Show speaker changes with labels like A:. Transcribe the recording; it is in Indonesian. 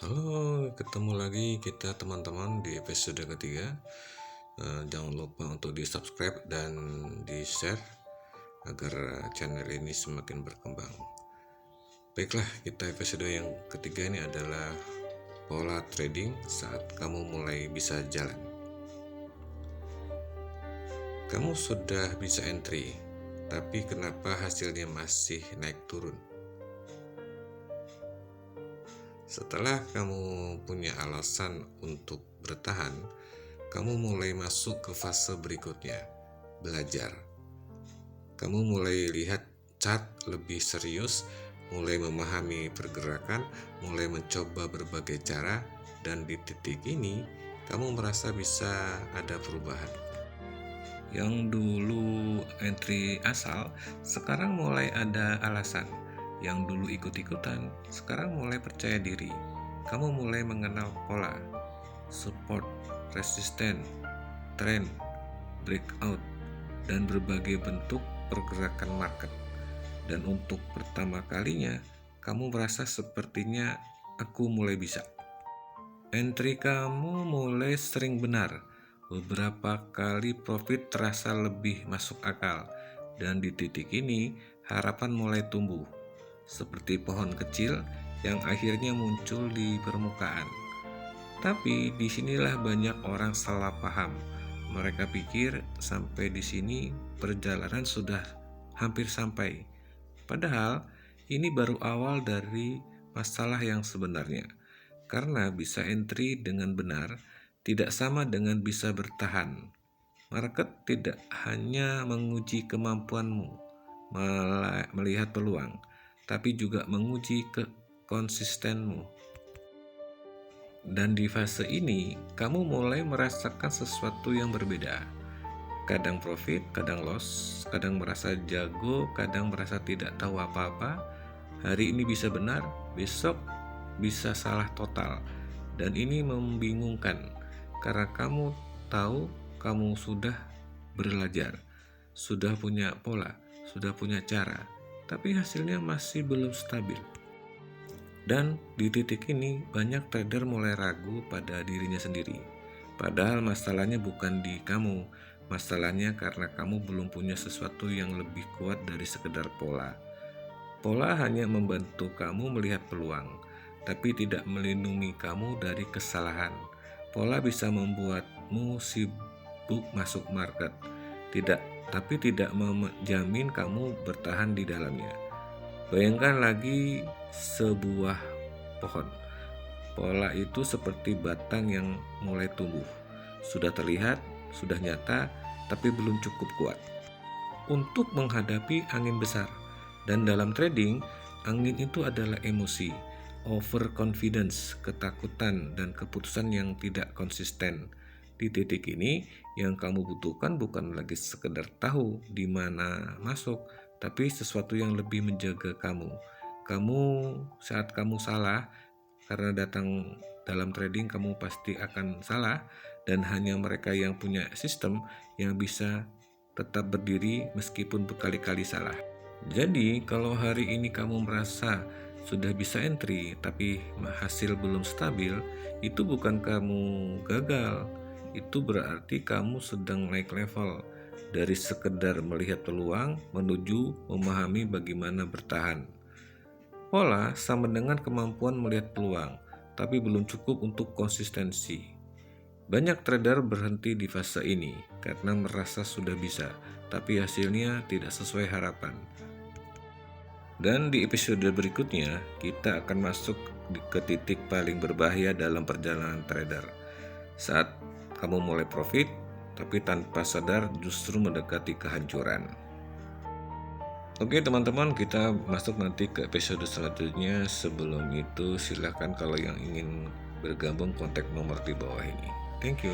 A: Halo, ketemu lagi kita teman-teman di episode ketiga. Jangan lupa untuk di subscribe dan di share agar channel ini semakin berkembang. Baiklah, kita episode yang ketiga ini adalah pola trading saat kamu mulai bisa jalan. Kamu sudah bisa entry, tapi kenapa hasilnya masih naik turun? Setelah kamu punya alasan untuk bertahan, kamu mulai masuk ke fase berikutnya, belajar. Kamu mulai lihat chart lebih serius, mulai memahami pergerakan, mulai mencoba berbagai cara, dan di titik ini kamu merasa bisa ada perubahan. Yang dulu entry asal, sekarang mulai ada alasan. Yang dulu ikut-ikutan, sekarang mulai percaya diri. Kamu mulai mengenal pola, support, resisten, trend, breakout, dan berbagai bentuk pergerakan market. Dan untuk pertama kalinya, kamu merasa sepertinya aku mulai bisa. Entry kamu mulai sering benar. Beberapa kali profit terasa lebih masuk akal. Dan di titik ini, harapan mulai tumbuh. Seperti pohon kecil yang akhirnya muncul di permukaan. Tapi disinilah banyak orang salah paham. Mereka pikir sampai di sini perjalanan sudah hampir sampai. Padahal ini baru awal dari masalah yang sebenarnya. Karena bisa entry dengan benar tidak sama dengan bisa bertahan. Market tidak hanya menguji kemampuanmu melihat peluang, tapi juga menguji konsistenmu. Dan di fase ini, kamu mulai merasakan sesuatu yang berbeda. Kadang profit, kadang loss, kadang merasa jago, kadang merasa tidak tahu apa-apa. Hari ini bisa benar, besok bisa salah total. Dan ini membingungkan, karena kamu tahu kamu sudah belajar, sudah punya pola, sudah punya cara, tapi hasilnya masih belum stabil. Dan di titik ini banyak trader mulai ragu pada dirinya sendiri. Padahal masalahnya bukan di kamu, masalahnya karena kamu belum punya sesuatu yang lebih kuat dari sekedar pola. Pola hanya membantu kamu melihat peluang, tapi tidak melindungi kamu dari kesalahan. Pola bisa membuatmu sibuk masuk market, tapi tidak menjamin kamu bertahan di dalamnya. Bayangkan lagi sebuah pohon. Pola itu seperti batang yang mulai tumbuh. Sudah terlihat, sudah nyata, tapi belum cukup kuat untuk menghadapi angin besar. Dan dalam trading, angin itu adalah emosi, overconfidence, ketakutan, dan keputusan yang tidak konsisten. Di titik ini, yang kamu butuhkan bukan lagi sekedar tahu di mana masuk, tapi sesuatu yang lebih menjaga kamu. Saat kamu salah, karena datang dalam trading kamu pasti akan salah, dan hanya mereka yang punya sistem yang bisa tetap berdiri meskipun berkali-kali salah. Jadi kalau hari ini kamu merasa sudah bisa entry tapi hasil belum stabil, itu bukan kamu gagal, itu berarti kamu sedang naik level dari sekedar melihat peluang menuju memahami bagaimana bertahan. Pola sama dengan kemampuan melihat peluang, tapi belum cukup untuk konsistensi. Banyak trader berhenti di fase ini karena merasa sudah bisa, tapi hasilnya tidak sesuai harapan. Dan di episode berikutnya, kita akan masuk ke titik paling berbahaya dalam perjalanan trader. Saat kamu mulai profit, tapi tanpa sadar justru mendekati kehancuran. Oke teman-teman, kita masuk nanti ke episode selanjutnya. Sebelum itu silahkan kalau yang ingin bergabung kontak nomor di bawah ini. Thank you.